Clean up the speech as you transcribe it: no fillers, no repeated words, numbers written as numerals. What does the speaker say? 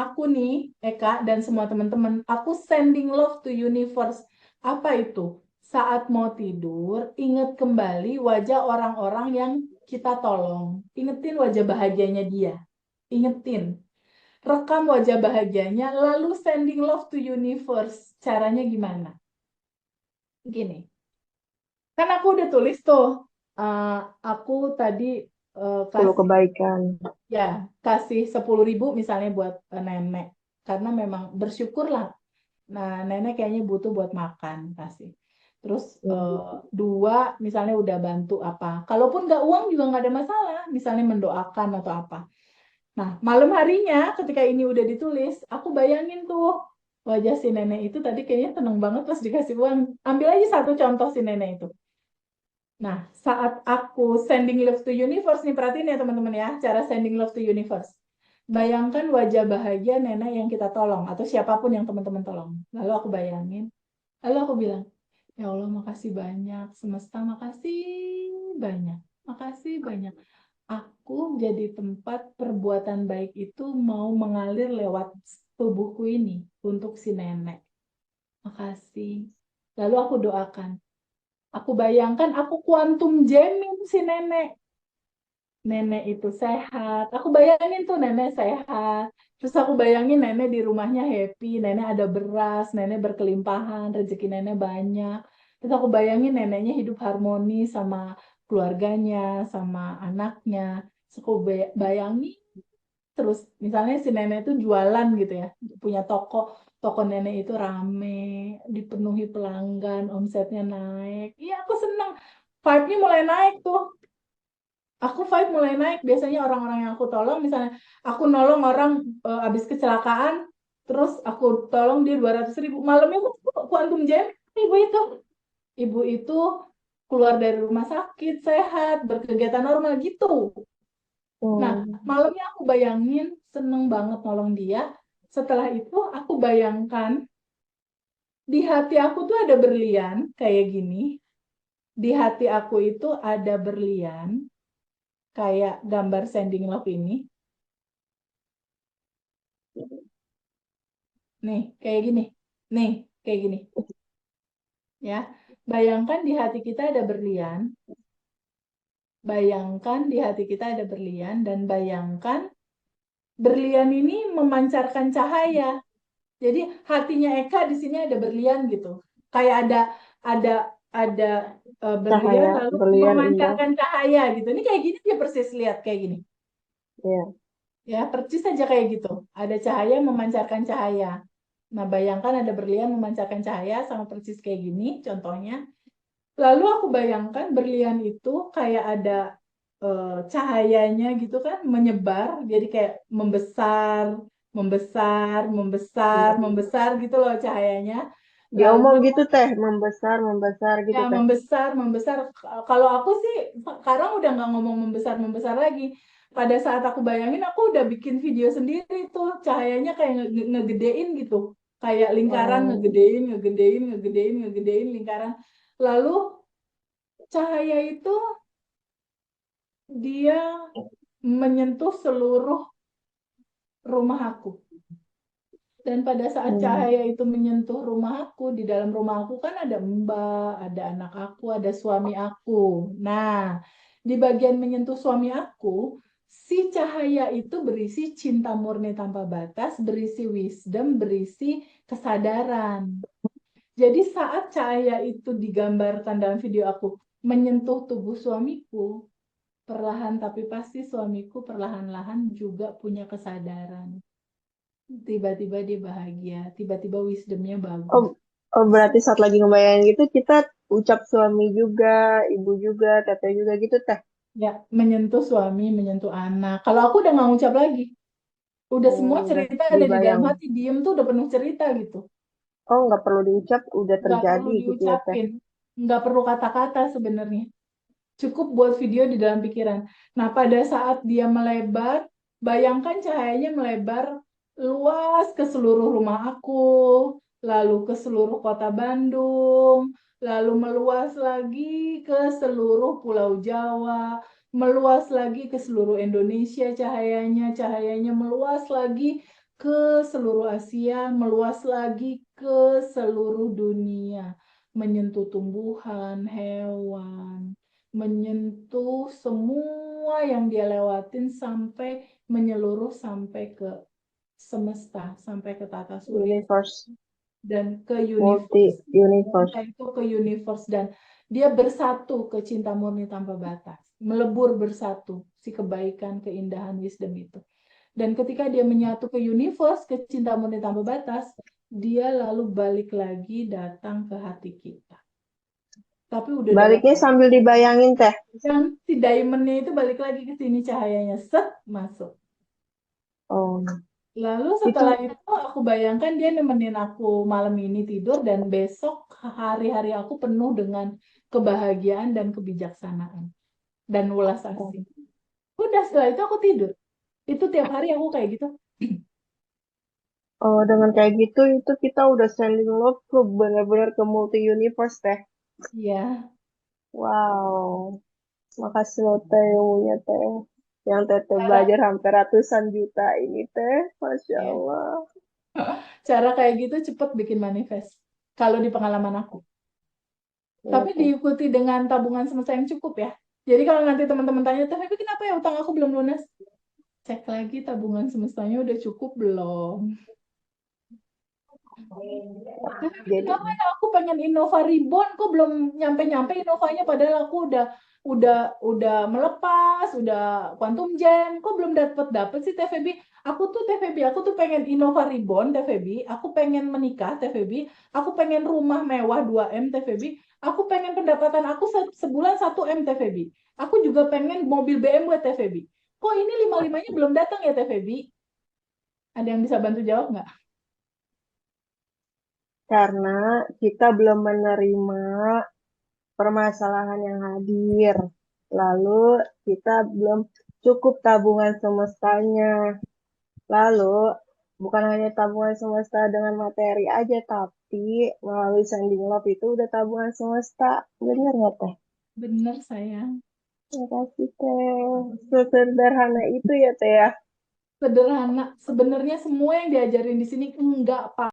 aku nih, Eka dan semua teman-teman, aku sending love to universe. Apa itu? Saat mau tidur, ingat kembali wajah orang-orang yang kita tolong. Ingetin wajah bahagianya dia. Ingetin. Rekam wajah bahagianya, lalu sending love to universe. Caranya gimana? Gini. Kan aku udah tulis tuh. Aku tadi Perlu kasih kebaikan. ya kasih 10.000 misalnya buat nenek karena memang bersyukurlah. Nah, nenek kayaknya butuh buat makan kasih. Terus Hmm. dua misalnya udah bantu apa. Kalaupun nggak uang juga nggak ada masalah. Misalnya mendoakan atau apa. Nah, malam harinya ketika ini udah ditulis, aku bayangin tuh wajah si nenek itu tadi kayaknya seneng banget pas dikasih uang. Ambil aja satu contoh si nenek itu. Nah, saat aku sending love to universe nih, perhatiin ya teman-teman ya, cara sending love to universe. Bayangkan wajah bahagia nenek yang kita tolong, atau siapapun yang teman-teman tolong. Lalu aku bayangin, lalu aku bilang, ya Allah makasih banyak, semesta makasih banyak, makasih banyak. Aku jadi tempat perbuatan baik itu mau mengalir lewat tubuhku ini untuk si nenek. Makasih. Lalu aku doakan, aku bayangkan aku kuantum jamming si nenek. Nenek itu sehat. Aku bayangin tuh nenek sehat. Terus aku bayangin nenek di rumahnya happy, nenek ada beras, nenek berkelimpahan, rezeki nenek banyak. Terus aku bayangin neneknya hidup harmoni sama keluarganya, sama anaknya. Terus aku bayangin terus misalnya si nenek itu jualan gitu ya, punya toko, toko nenek itu rame, dipenuhi pelanggan, omsetnya naik. Iya, aku seneng. Vibe-nya mulai naik tuh. Aku vibe mulai naik. Biasanya orang-orang yang aku tolong, misalnya aku nolong orang habis kecelakaan, terus aku tolong dia 200.000. Malamnya aku antum jam, ibu itu. Ibu itu keluar dari rumah sakit, sehat, berkegiatan normal gitu. Nah, Hmm. malamnya aku bayangin seneng banget nolong dia. Setelah itu aku bayangkan di hati aku tuh ada berlian kayak gini. Di hati aku itu ada berlian kayak gambar sending love ini. Nih, kayak gini. Nih, kayak gini. Ya, bayangkan di hati kita ada berlian. Bayangkan di hati kita ada berlian dan bayangkan berlian ini memancarkan cahaya. Jadi hatinya Eka di sini ada berlian gitu. Kayak ada ada berlian Cahaya lalu berlian, iya. memancarkan cahaya gitu. Ini kayak gini dia persis lihat kayak gini. Iya. Ya, persis saja kayak gitu. Ada cahaya memancarkan cahaya. Nah, bayangkan ada berlian memancarkan cahaya sama persis kayak gini contohnya. Lalu aku bayangkan berlian itu kayak ada cahayanya gitu kan menyebar, jadi kayak membesar, membesar, membesar, membesar gitu loh cahayanya. Lalu Diomong gitu teh, membesar, membesar ya gitu teh. membesar, membesar. Kalau aku sih sekarang udah nggak ngomong membesar, membesar lagi. Pada saat aku bayangin, aku udah bikin video sendiri tuh cahayanya kayak ngegedein gitu, kayak lingkaran Oh. ngegedein, ngegedein, ngegedein, ngegedein lingkaran. Lalu cahaya itu dia menyentuh seluruh rumah aku. Dan pada saat Hmm. cahaya itu menyentuh rumah aku, di dalam rumah aku kan ada mbak, ada anak aku, ada suami aku. Nah, di bagian menyentuh suami aku, si cahaya itu berisi cinta murni tanpa batas, berisi wisdom, berisi kesadaran. Jadi saat cahaya itu digambarkan dalam video aku menyentuh tubuh suamiku, perlahan tapi pasti suamiku perlahan-lahan juga punya kesadaran. Tiba-tiba dia bahagia, tiba-tiba wisdomnya Oh, bagus. oh, berarti saat lagi ngebayangin gitu kita ucap suami juga, ibu juga, teteh juga gitu teh. Ya, menyentuh suami, menyentuh anak. Kalau aku udah nggak ngucap lagi. Udah semua Oh, udah cerita ada di dalam dibayang. hati, diem tuh udah penuh cerita gitu. Oh, nggak perlu diucap, udah Nggak perlu terjadi gitu ya teh. diucapin, nggak perlu kata-kata sebenarnya. Cukup buat video di dalam pikiran. Nah, pada saat dia melebar, bayangkan cahayanya melebar luas ke seluruh rumah aku, lalu ke seluruh kota Bandung, lalu meluas lagi ke seluruh Pulau Jawa, meluas lagi ke seluruh Indonesia cahayanya, cahayanya meluas lagi ke seluruh Asia, meluas lagi ke seluruh dunia, menyentuh tumbuhan, hewan, menyentuh semua yang dia lewatin sampai menyeluruh sampai ke semesta, sampai ke tata surya Universe, dan ke multi universe. universe. Sampai itu ke universe dan dia bersatu ke cinta murni tanpa batas, melebur bersatu si kebaikan, keindahan, wisdom itu. Dan ketika dia menyatu ke universe, ke cinta murni tanpa batas, dia lalu balik lagi datang ke hati kita. Tapi udah dalam Baliknya sambil dibayangin teh. yang si diamondnya itu balik lagi ke sini cahayanya set masuk. Oh, Lalu itu setelah itu aku bayangkan dia nemenin aku malam ini tidur dan besok hari-hari aku penuh dengan kebahagiaan dan kebijaksanaan dan welas oh, asih. Udah setelah itu aku tidur. Itu tiap hari aku kayak gitu. oh, dengan kayak gitu itu kita udah sending love ke benar-benar ke multi universe teh. Iya. Wow, makasih loh teh ilmunya teh. Yang teteh Cara, belajar hampir ratusan juta ini teh, masya ya. Allah. Cara kayak gitu cepet bikin manifest. Kalau di pengalaman aku. Iya Tapi teh. diikuti dengan tabungan semesta yang cukup ya. Jadi kalau nanti teman-teman tanya, tapi kenapa ya utang aku belum lunas? Cek lagi tabungan semestanya udah cukup belum. Tapi Jadi kenapa ya aku pengen Innova Reborn kok belum nyampe-nyampe Innovanya padahal aku udah melepas, udah quantum jam, kok belum dapet sih TVB? Aku tuh pengen Innova Reborn TVB, aku pengen menikah TVB, aku pengen rumah mewah 2M TVB, aku pengen pendapatan aku sebulan 1M TVB. Aku juga pengen mobil BMW TVB. Kok ini lima-limanya belum datang ya TVB? Ada yang bisa bantu jawab nggak? karena kita belum menerima permasalahan yang hadir. Lalu kita belum cukup tabungan semestanya. Lalu bukan hanya tabungan semesta dengan materi aja, tapi melalui sending love itu udah tabungan semesta. Bener nggak teh? Bener sayang. Terima kasih teh. Sesederhana itu ya teh ya. Sederhana. Sebenarnya semua yang diajarin di sini enggak